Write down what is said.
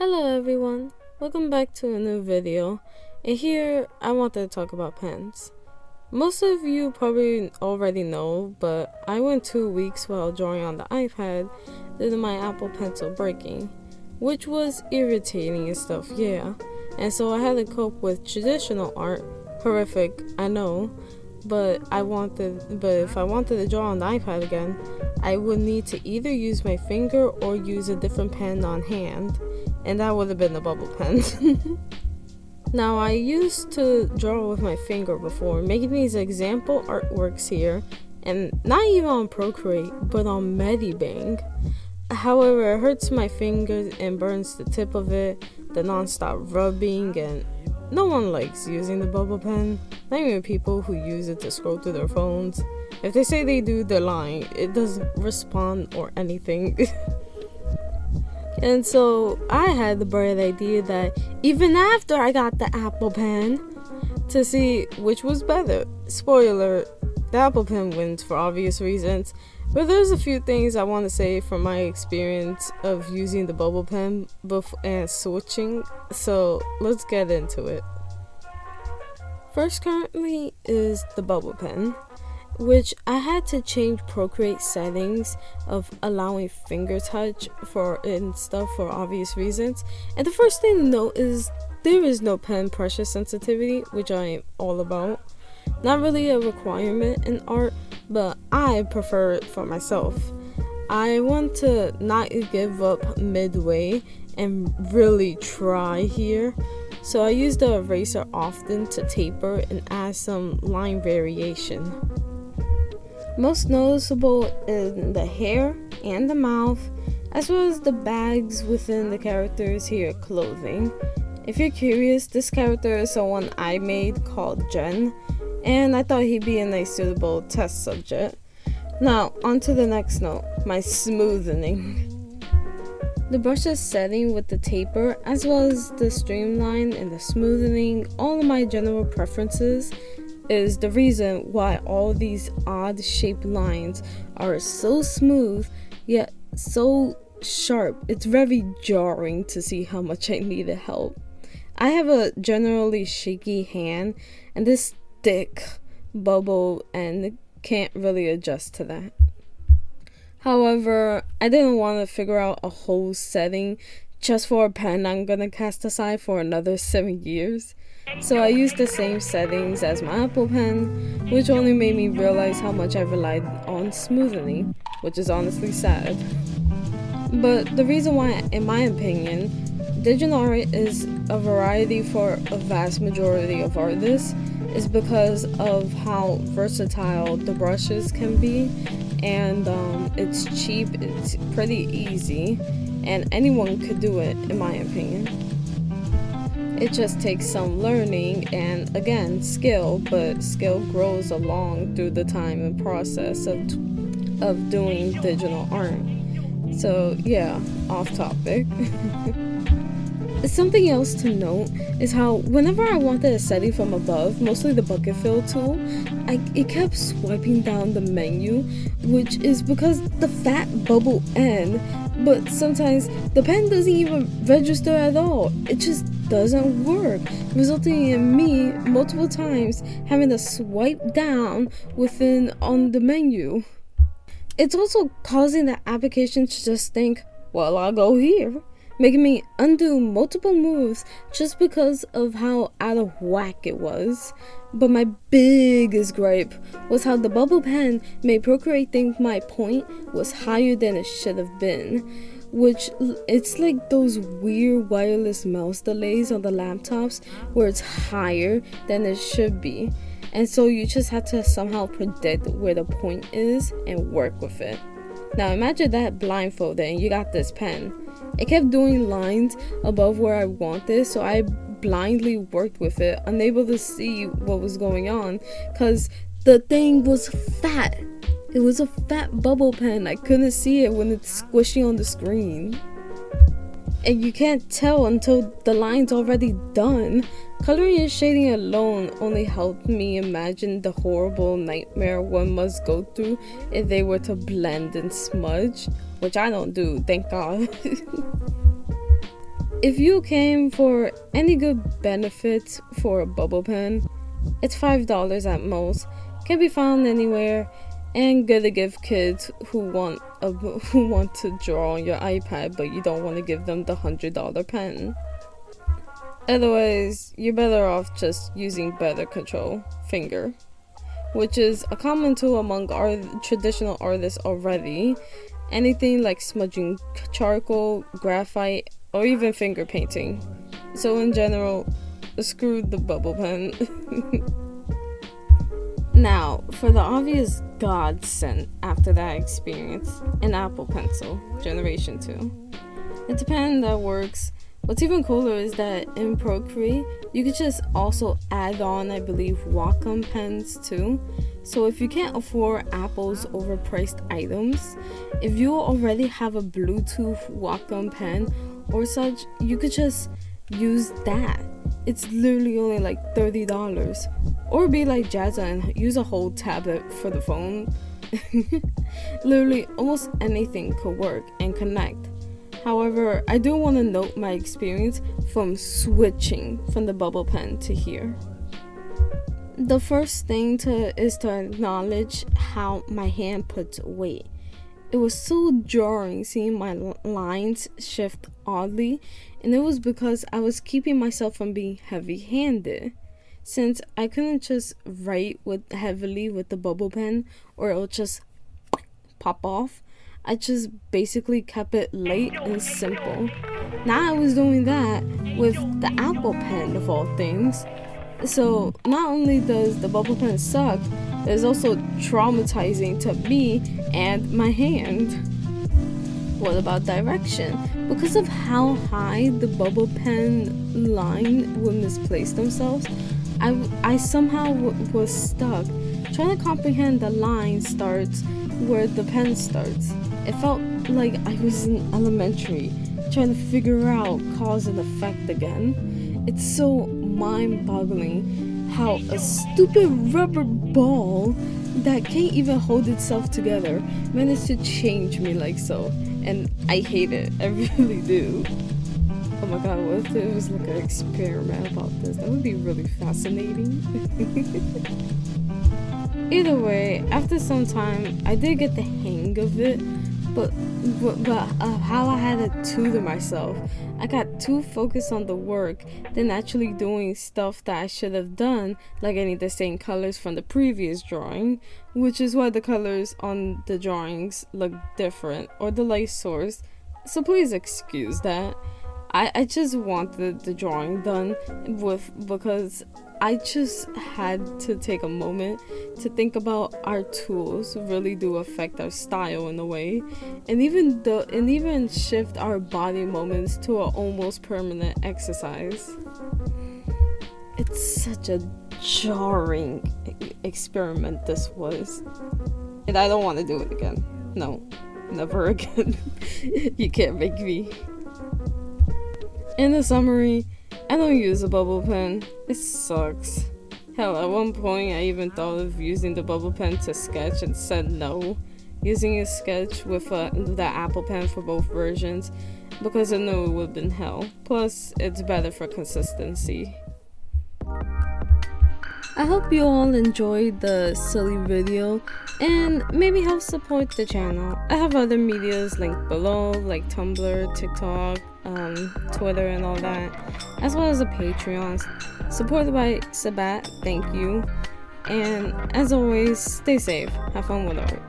Hello everyone, welcome back to a new video, and here I wanted to talk about pens. Most of you probably already know, but I went 2 weeks while drawing on the iPad due to my Apple Pencil breaking, which was irritating and stuff, yeah. And so I had to cope with traditional art. Horrific, I know, but if I wanted to draw on the iPad again, I would need to either use my finger or use a different pen on hand, and that would have been the bubble pen. Now, I used to draw with my finger before, making these example artworks here, and not even on Procreate, but on Medibang. However, it hurts my fingers and burns the tip of it, the non-stop rubbing, and no one likes using the bubble pen, not even people who use it to scroll through their phones. If they say they do, they're lying. It doesn't respond or anything. And so I had the bright idea that even after I got the Apple Pen, to see which was better. Spoiler, the Apple Pen wins for obvious reasons, but there's a few things I want to say from my experience of using the bubble pen and switching, so let's get into it. First currently is the bubble pen, which I had to change Procreate settings of allowing finger touch and stuff for obvious reasons. And the first thing to note is there is no pen pressure sensitivity, which I am all about. Not really a requirement in art, but I prefer it for myself. I want to not give up midway and really try here. So I use the eraser often to taper and add some line variation. Most noticeable in the hair and the mouth, as well as the bags within the characters' here clothing. If you're curious, this character is someone I made called Jen, and I thought he'd be a nice suitable test subject. Now, on to the next note, my smoothing. The brush's setting with the taper, as well as the streamline and the smoothing, all of my general preferences, is the reason why all these odd shaped lines are so smooth yet so sharp. It's very jarring to see how much I needed help. I have a generally shaky hand, and this thick bubble and can't really adjust to that. However, I didn't want to figure out a whole setting just for a pen I'm gonna cast aside for another 7 years. So I used the same settings as my Apple Pen, which only made me realize how much I relied on smoothing, which is honestly sad. But the reason why, in my opinion, digital art is a variety for a vast majority of artists is because of how versatile the brushes can be, and it's cheap, it's pretty easy, and anyone could do it, in my opinion. It just takes some learning and, again, skill, but skill grows along through the time and process of doing digital art. So yeah, off topic. Something else to note is how whenever I wanted a setting from above, mostly the bucket fill tool, it kept swiping down the menu, which is because the fat bubble end, but sometimes the pen doesn't even register at all. It just doesn't work, resulting in me multiple times having to swipe down on the menu. It's also causing the application to just think, well, I'll go here, making me undo multiple moves just because of how out of whack it was. But my biggest gripe was how the bubble pen made Procreate think my point was higher than it should have been, which it's like those weird wireless mouse delays on the laptops where it's higher than it should be. And so you just have to somehow predict where the point is and work with it. Now imagine that blindfolded and you got this pen. It kept doing lines above where I wanted, so I blindly worked with it, unable to see what was going on because the thing was fat. It was a fat bubble pen. I couldn't see it when it's squishy on the screen. And you can't tell until the line's already done. Coloring and shading alone only helped me imagine the horrible nightmare one must go through if they were to blend and smudge, which I don't do, thank God. If you came for any good benefits for a bubble pen, it's $5 at most, can be found anywhere, and good to give kids who want to draw on your iPad but you don't want to give them the $100 pen. Otherwise, you're better off just using better control finger, which is a common tool among our traditional artists already. Anything like smudging charcoal, graphite, or even finger painting. So in general, screw the bubble pen. Now, for the obvious godsend after that experience, an Apple Pencil, Generation 2. It's a pen that works. What's even cooler is that in Procreate, you could just also add on, I believe, Wacom pens too. So if you can't afford Apple's overpriced items, if you already have a Bluetooth Wacom pen or such, you could just use that. It's literally only like $30. Or be like Jazza and use a whole tablet for the phone. Literally almost anything could work and connect. However, I do want to note my experience from switching from the bubble pen to here. The first thing is to acknowledge how my hand puts weight. It was so jarring seeing my lines shift oddly, and it was because I was keeping myself from being heavy-handed. Since I couldn't just write heavily with the bubble pen or it'll just pop off, I just basically kept it light and simple. Now I was doing that with the Apple Pen of all things. So not only does the bubble pen suck, it's also traumatizing to me and my hand. What about direction? Because of how high the bubble pen line would misplace themselves, I somehow was stuck trying to comprehend the line starts where the pen starts. It felt like I was in elementary trying to figure out cause and effect again. It's so mind-boggling how a stupid rubber ball that can't even hold itself together managed to change me like so, and I hate it. I really do. Oh my god, what if there was like an experiment about this? That would be really fascinating. Either way, after some time, I did get the hang of it, but how I had to tutor myself. I got too focused on the work than actually doing stuff that I should have done, like getting the same colors from the previous drawing, which is why the colors on the drawings look different, or the light source. So please excuse that. I just wanted the drawing done because I just had to take a moment to think about our tools really do affect our style in a way, and even shift our body movements to an almost permanent exercise. It's such a jarring experiment this was, and I don't want to do it again. No, never again. You can't make me. In the summary, I don't use a bubble pen. It sucks. Hell, at one point I even thought of using the bubble pen to sketch and said no. Using a sketch with the Apple Pen for both versions because I knew it would have been hell. Plus, it's better for consistency. I hope you all enjoyed the silly video and maybe help support the channel. I have other medias linked below, like Tumblr, TikTok, Twitter and all that, as well as a Patreon supported by Sabat. Thank you, and as always, stay safe, have fun with art.